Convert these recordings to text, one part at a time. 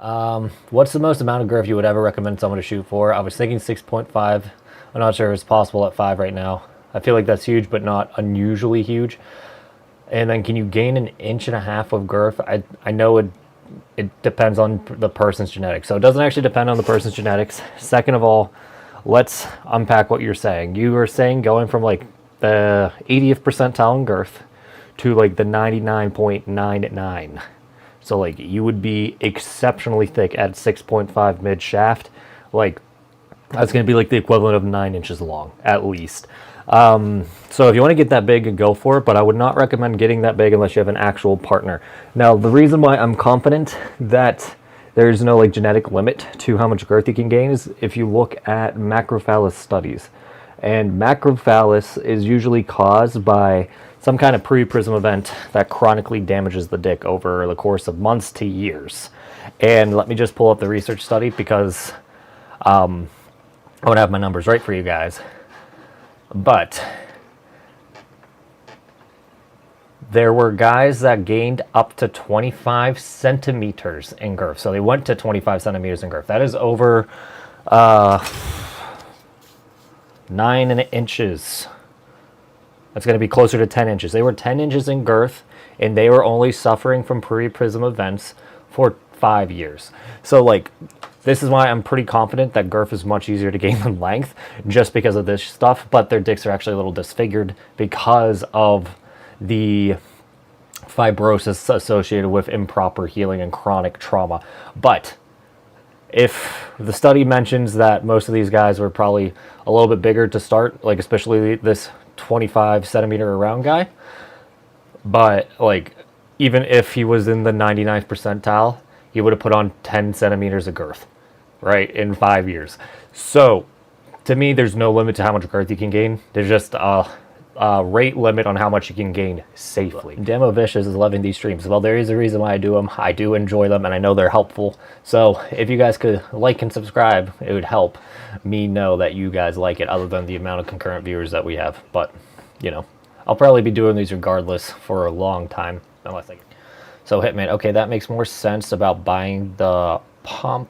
What's the most amount of girth you would ever recommend someone to shoot for? I was thinking 6.5. I'm not sure if it's possible at 5 right now. I feel like that's huge, but not unusually huge. And then can you gain an inch and a half of girth? I know it depends on the person's genetics. So it doesn't actually depend on the person's genetics. Second of all, let's unpack what you're saying. You were saying going from like the 80th percentile in girth to like the 99.99. So like you would be exceptionally thick at 6.5 mid shaft. Like that's going to be like the equivalent of 9 inches long at least. So if you want to get that big, go for it, but I would not recommend getting that big unless you have an actual partner. Now, the reason why I'm confident that there's no like genetic limit to how much girth you can gain is if you look at macrophallus studies. And macrophallus is usually caused by some kind of pre-prism event that chronically damages the dick over the course of months to years. And let me just pull up the research study because I would have my numbers right for you guys. But there were guys that gained up to 25 centimeters in girth. So they went to 25 centimeters in girth. That is over 9 inches. That's going to be closer to 10 inches. They were 10 inches in girth, and they were only suffering from pre-prism events for 5 years. So, like, this is why I'm pretty confident that girth is much easier to gain than length, just because of this stuff, but their dicks are actually a little disfigured because of the fibrosis associated with improper healing and chronic trauma. But if the study mentions that most of these guys were probably a little bit bigger to start, like especially this 25 centimeter around guy, but like even if he was in the 99th percentile, he would have put on 10 centimeters of girth, right, in 5 years. So to me, there's no limit to how much girth you can gain. There's just a rate limit on how much you can gain safely. Demo Vicious is loving these streams. Well, there is a reason why I do them. I do enjoy them, and I know they're helpful. So if you guys could like and subscribe, it would help me know that you guys like it, other than the amount of concurrent viewers that we have. But, you know, I'll probably be doing these regardless for a long time, unless I... So Hitman, okay, that makes more sense about buying the pump.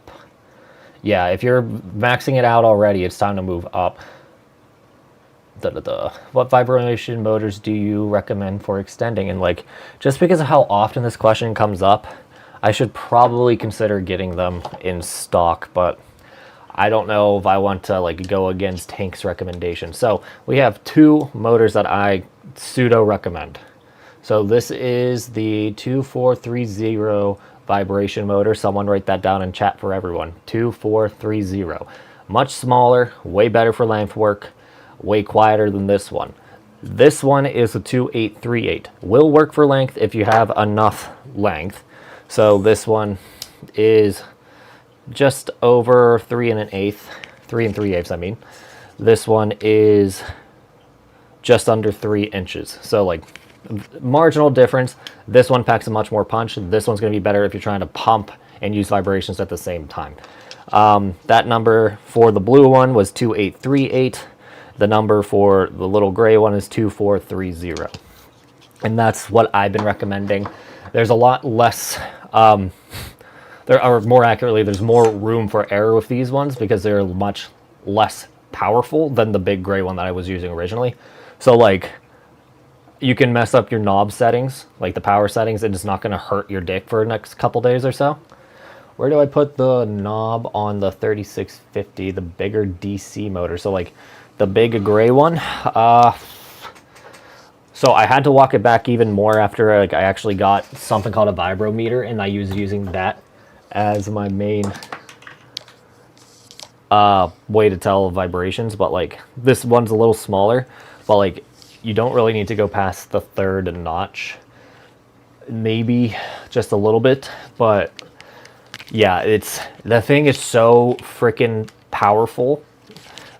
Yeah, if you're maxing it out already, it's time to move up. What vibration motors do you recommend for extending? And like, just because of how often this question comes up, I should probably consider getting them in stock, but I don't know if I want to like go against Hank's recommendation. So we have 2 motors that I pseudo recommend. So this is the 2430 vibration motor. Someone write that down in chat for everyone. 2430. Much smaller, way better for length work, way quieter than this one. This one is a 2838. Will work for length if you have enough length. So this one is just over 3 3 3/8, I mean. This one is just under 3 inches. So like marginal difference. This one packs a much more punch. This one's going to be better if you're trying to pump and use vibrations at the same time. That number for the blue one was 2838. The number for the little gray one is 2430. And that's what I've been recommending. There's a lot less, more accurately, there's more room for error with these ones because they're much less powerful than the big gray one that I was using originally. So like, you can mess up your knob settings, like the power settings, and it's not going to hurt your dick for the next couple days or so. Where do I put the knob on the 3650, the bigger DC motor? So like the big gray one. So I had to walk it back even more after like I actually got something called a vibrometer, and I was using that as my main way to tell vibrations. But like this one's a little smaller, but like you don't really need to go past the 3rd notch, maybe just a little bit. But yeah, the thing is so freaking powerful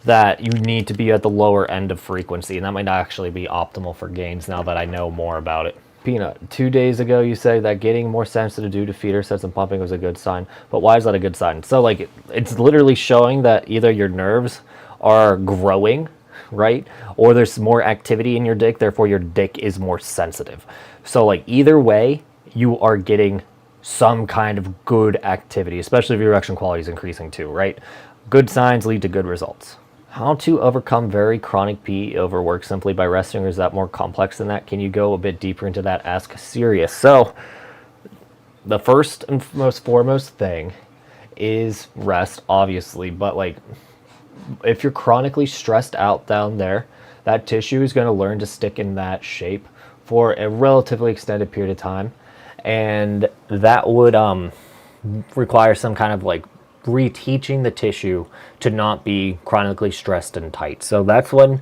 that you need to be at the lower end of frequency, and that might not actually be optimal for gains now that I know more about it. Peanut, 2 days ago you said that getting more sensitive due to feeder sets and pumping was a good sign, but why is that a good sign? So like it's literally showing that either your nerves are growing, right, or there's more activity in your dick, therefore your dick is more sensitive. So like either way, you are getting some kind of good activity, especially if your erection quality is increasing too, right? Good signs lead to good results. How to overcome very chronic PE overwork simply by resting, or is that more complex than that? Can you go a bit deeper into that? Ask Sirius. So the first and most foremost thing is rest, obviously, but like if you're chronically stressed out down there, that tissue is going to learn to stick in that shape for a relatively extended period of time, and that would require some kind of like reteaching the tissue to not be chronically stressed and tight. So that's when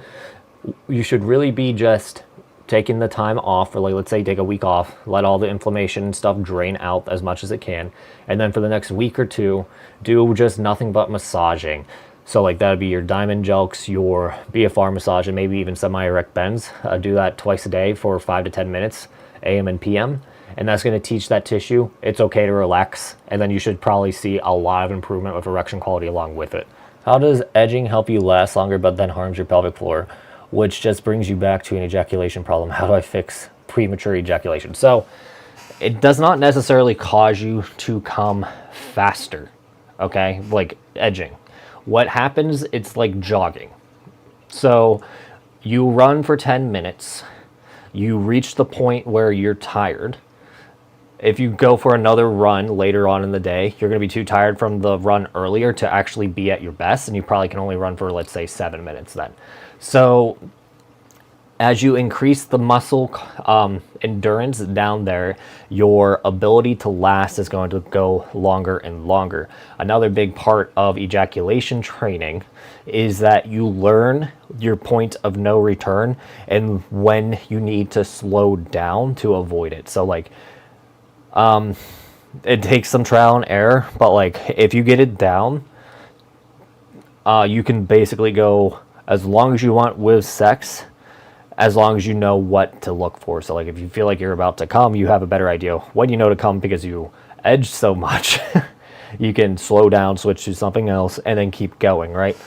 you should really be just taking the time off, or like let's say take a week off, let all the inflammation and stuff drain out as much as it can, and then for the next week or two do just nothing but massaging. So like that would be your diamond jelks, your BFR massage, and maybe even semi-erect bends. Do that twice a day for 5 to 10 minutes, AM and PM, and that's going to teach that tissue it's okay to relax, and then you should probably see a lot of improvement with erection quality along with it. How does edging help you last longer but then harms your pelvic floor, which just brings you back to an ejaculation problem? How do I fix premature ejaculation? So it does not necessarily cause you to come faster, okay? Like edging. What happens, it's like jogging. So you run for 10 minutes, you reach the point where you're tired. If you go for another run later on in the day, you're going to be too tired from the run earlier to actually be at your best, and you probably can only run for, let's say, 7 minutes then. So as you increase the muscle endurance down there, your ability to last is going to go longer and longer. Another big part of ejaculation training is that you learn your point of no return and when you need to slow down to avoid it. So like it takes some trial and error, but like if you get it down, you can basically go as long as you want with sex, as long as you know what to look for. So like if you feel like you're about to come, you have a better idea when you know to come because you edge so much. You can slow down, switch to something else, and then keep going, right?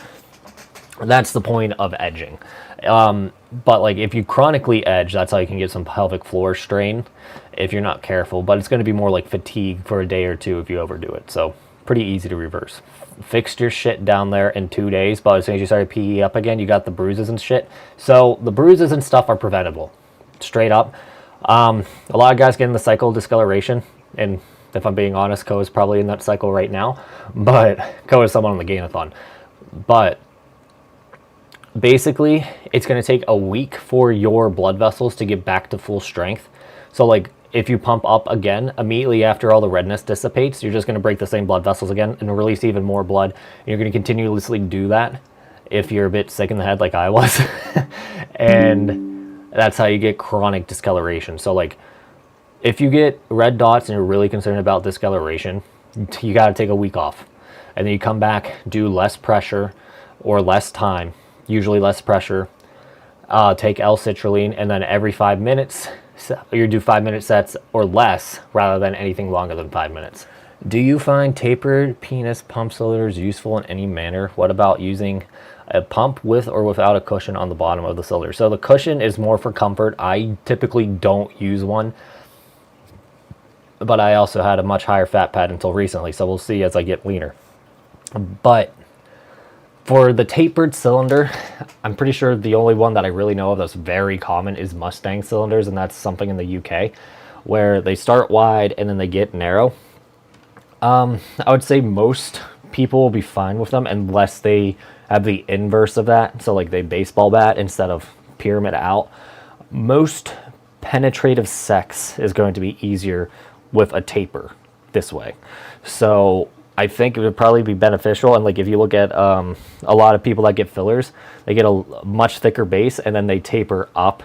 That's the point of edging. But like if you chronically edge, that's how you can get some pelvic floor strain if you're not careful, but it's going to be more like fatigue for a day or two if you overdo it. So pretty easy to reverse. Fixed your shit down there in 2 days, but as soon as you started PE up again, you got the bruises and shit. So the bruises and stuff are preventable, straight up. A lot of guys get in the cycle of discoloration, and if I'm being honest, Ko is probably in that cycle right now, but Ko is someone on the gainathon. But basically, it's going to take a week for your blood vessels to get back to full strength. So like if you pump up again, immediately after all the redness dissipates, you're just going to break the same blood vessels again and release even more blood. And you're going to continuously do that if you're a bit sick in the head like I was. And that's how you get chronic discoloration. So like if you get red dots and you're really concerned about discoloration, you got to take a week off. And then you come back, do less pressure or less time, usually less pressure. Take L-citrulline, and then every 5 minutes, you do 5-minute sets or less rather than anything longer than 5 minutes. Do you find tapered penis pump cylinders useful in any manner? What about using a pump with or without a cushion on the bottom of the cylinder? So the cushion is more for comfort. I typically don't use one, but I also had a much higher fat pad until recently, so we'll see as I get leaner. But for the tapered cylinder, I'm pretty sure the only one that I really know of that's very common is Mustang cylinders, and that's something in the UK where they start wide and then they get narrow. I would say most people will be fine with them unless they have the inverse of that. So like they baseball bat instead of pyramid out. Most penetrative sex is going to be easier with a taper this way. So I think it would probably be beneficial. And like if you look at a lot of people that get fillers, they get a much thicker base and then they taper up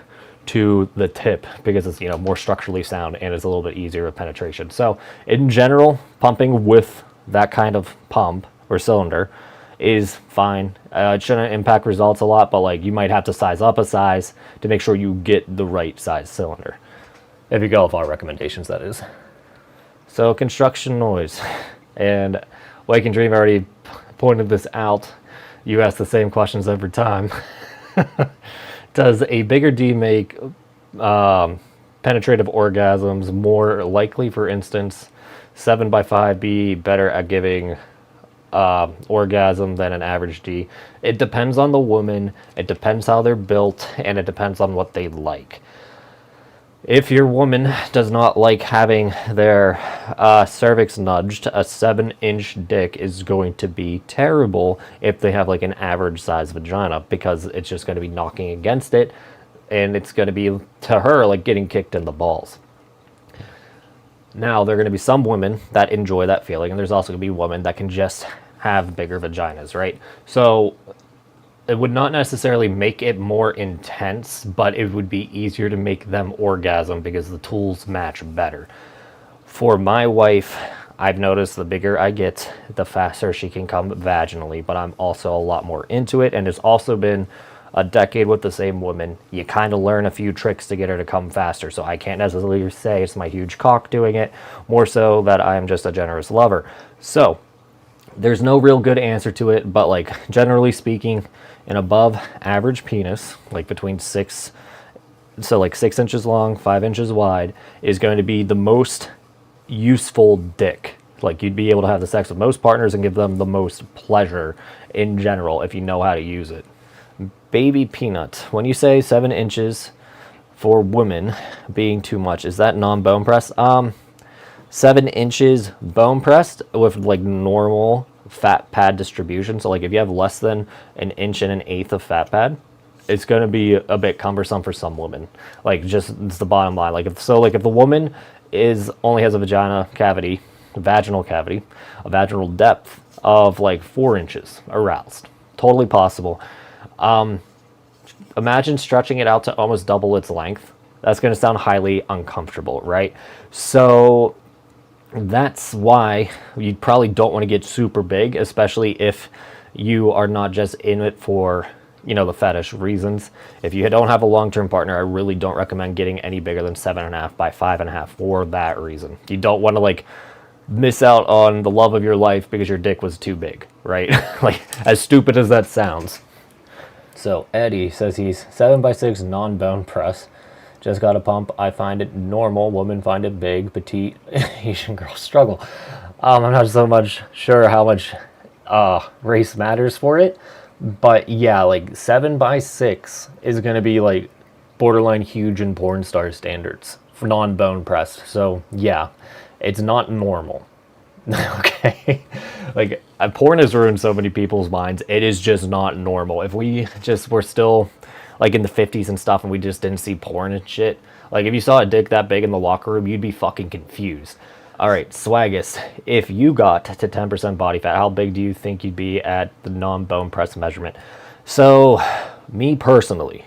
to the tip because it's, you know, more structurally sound and it's a little bit easier with penetration. So in general, pumping with that kind of pump or cylinder is fine. It shouldn't impact results a lot, but like you might have to size up a size to make sure you get the right size cylinder. If you go with our recommendations, that is. So construction noise. And Wake and Dream already pointed this out. You ask the same questions every time. Does a bigger D make penetrative orgasms more likely, for instance, 7x5 be better at giving orgasm than an average D? It depends on the woman, it depends how they're built, and it depends on what they like. If your woman does not like having their cervix nudged, a 7-inch dick is going to be terrible if they have like an average size vagina, because it's just going to be knocking against it, and it's going to be, to her, like getting kicked in the balls. Now, there are going to be some women that enjoy that feeling, and there's also going to be women that can just have bigger vaginas, right? So it would not necessarily make it more intense, but it would be easier to make them orgasm because the tools match better. For my wife, I've noticed the bigger I get, the faster she can come vaginally, but I'm also a lot more into it, and it's also been a decade with the same woman. You kind of learn a few tricks to get her to come faster, so I can't necessarily say it's my huge cock doing it, more so that I'm just a generous lover. So there's no real good answer to it, but like generally speaking, an above average penis, like between 6 inches long, 5 inches wide, is going to be the most useful dick. Like, you'd be able to have the sex with most partners and give them the most pleasure in general if you know how to use it. Baby peanut, when you say 7 inches for women being too much, is that non-bone pressed? 7 inches bone pressed with like normal fat pad distribution. So like if you have less than 1 inch and 1/8 of fat pad, it's going to be a bit cumbersome for some women. Like, just, it's the bottom line. Like if the woman only has a vaginal cavity, a vaginal depth of like 4 inches aroused, totally possible. Imagine stretching it out to almost double its length. That's going to sound highly uncomfortable, right? So that's why you probably don't want to get super big, especially if you are not just in it for, the fetish reasons. If you don't have a long-term partner, I really don't recommend getting any bigger than 7.5 by 5.5 for that reason. You don't want to like miss out on the love of your life because your dick was too big, right? Like, as stupid as that sounds. So Eddie says he's 7x6 non-bone press. Just got a pump. I find it normal. Women find it big. Petite Asian girls struggle. I'm not so much sure how much race matters for it, but yeah, like 7x6 is gonna be like borderline huge in porn star standards for non-bone pressed. So yeah, it's not normal. Okay, like porn has ruined so many people's minds. It is just not normal. If we just were still like in the 50s and stuff and we just didn't see porn and shit, like if you saw a dick that big in the locker room, you'd be fucking confused. All right, Swaggus, if you got to 10% body fat, how big do you think you'd be at the non-bone press measurement? So me personally,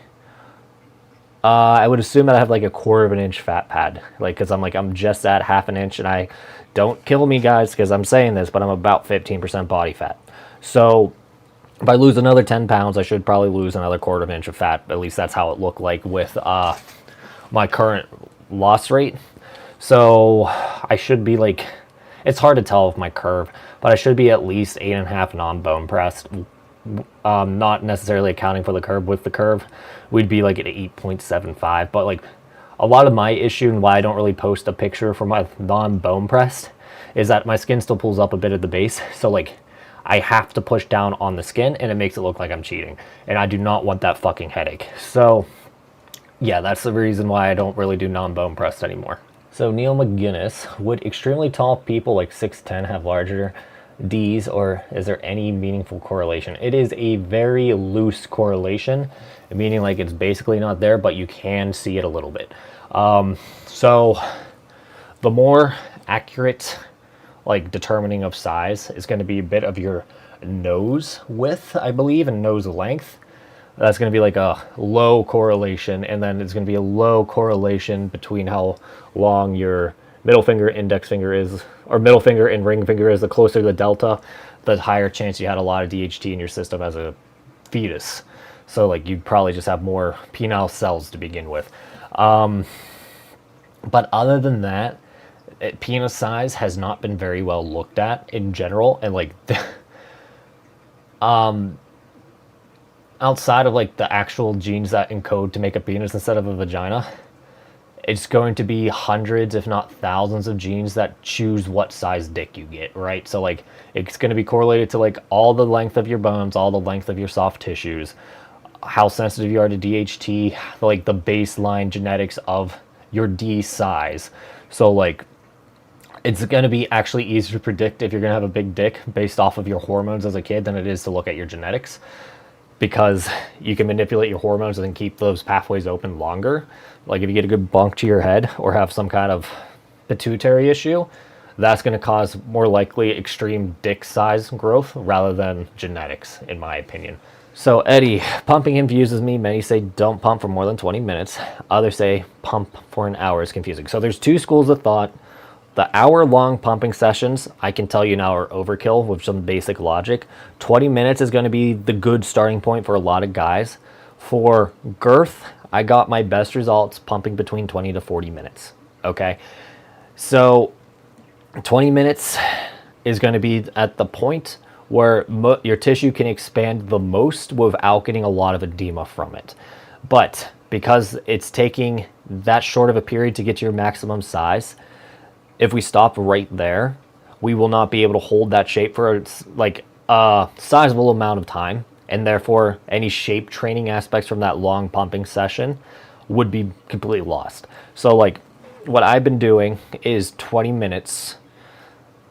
I would assume that I have like 1/4 inch fat pad, like, because I'm just at 1/2 inch, and I don't kill me guys because I'm saying this, but I'm about 15% body fat. So if I lose another 10 pounds, I should probably lose another 1/4 inch of fat. At least that's how it looked like with my current loss rate. So I should be like, it's hard to tell with my curve, but I should be at least 8.5 non-bone pressed. Not necessarily accounting for the curve. With the curve, we'd be like at 8.75. But like, a lot of my issue and why I don't really post a picture for my non-bone pressed is that my skin still pulls up a bit at the base. So like, I have to push down on the skin, and it makes it look like I'm cheating, and I do not want that fucking headache. So yeah, that's the reason why I don't really do non-bone pressed anymore. So Neil McGuinness, would extremely tall people like 6'10" have larger D's, or is there any meaningful correlation? It is a very loose correlation, meaning like it's basically not there, but you can see it a little bit. So the more accurate like determining of size is going to be a bit of your nose width, I believe, and nose length. That's going to be like a low correlation, and then it's going to be a low correlation between how long your middle finger, index finger is, or middle finger and ring finger is. The closer the delta, the higher chance you had a lot of DHT in your system as a fetus. So like, you'd probably just have more penile cells to begin with. But other than that, penis size has not been very well looked at in general, and like outside of like the actual genes that encode to make a penis instead of a vagina, it's going to be hundreds, if not thousands of genes that choose what size dick you get, right? So like it's going to be correlated to like all the length of your bones, all the length of your soft tissues, how sensitive you are to DHT, like the baseline genetics of your D size. So like it's going to be actually easier to predict if you're going to have a big dick based off of your hormones as a kid than it is to look at your genetics, because you can manipulate your hormones and keep those pathways open longer. Like if you get a good bunk to your head or have some kind of pituitary issue, that's going to cause more likely extreme dick size growth rather than genetics, in my opinion. So Eddie, pumping confuses me. Many say don't pump for more than 20 minutes. Others say pump for an hour is confusing. So there's two schools of thought. The hour-long pumping sessions, I can tell you now, are overkill with some basic logic. 20 minutes is going to be the good starting point for a lot of guys. For girth, I got my best results pumping between 20 to 40 minutes. Okay, so 20 minutes is going to be at the point where your tissue can expand the most without getting a lot of edema from it. But because it's taking that short of a period to get to your maximum size, if we stop right there, we will not be able to hold that shape for like a sizable amount of time, and therefore any shape training aspects from that long pumping session would be completely lost. So like what I've been doing is 20 minutes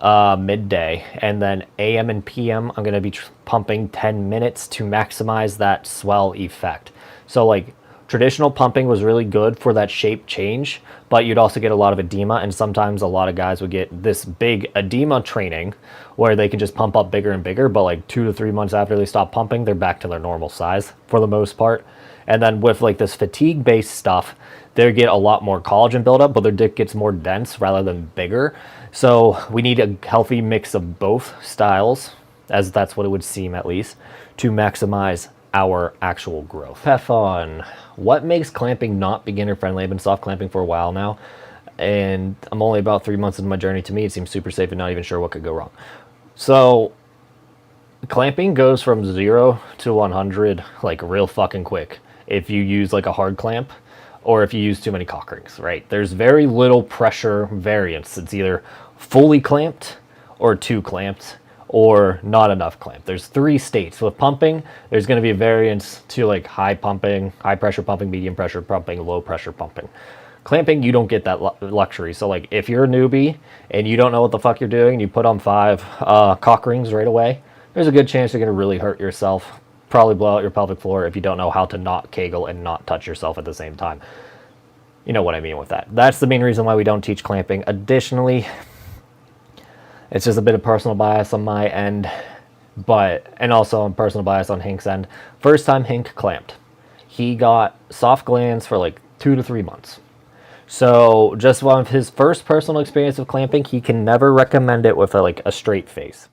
midday, and then AM and PM I'm going to be pumping 10 minutes to maximize that swell effect. So like traditional pumping was really good for that shape change, but you'd also get a lot of edema, and sometimes a lot of guys would get this big edema training where they can just pump up bigger and bigger, but like 2 to 3 months after they stop pumping, they're back to their normal size for the most part. And then with like this fatigue based stuff, they get a lot more collagen buildup, but their dick gets more dense rather than bigger. So we need a healthy mix of both styles, as that's what it would seem at least, to maximize our actual growth. Pefon, what makes clamping not beginner friendly? I've been soft clamping for a while now, and I'm only about 3 months into my journey. To me, it seems super safe and not even sure what could go wrong. So clamping goes from 0 to 100 like real fucking quick if you use like a hard clamp or if you use too many cock rings, right? There's very little pressure variance. It's either fully clamped or too clamped or not enough clamp. There's 3 states. With pumping, there's going to be a variance to like high pumping, high pressure pumping, medium pressure pumping, low pressure pumping. Clamping, you don't get that luxury. So like if you're a newbie and you don't know what the fuck you're doing and you put on 5 cock rings right away, there's a good chance you're going to really hurt yourself. Probably blow out your pelvic floor if you don't know how to not kegel and not touch yourself at the same time. You know what I mean with that. That's the main reason why we don't teach clamping. Additionally, it's just a bit of personal bias on my end, and also a personal bias on Hink's end. First time Hink clamped, he got soft glands for like 2 to 3 months. So just one of his first personal experience of clamping, he can never recommend it with like a straight face.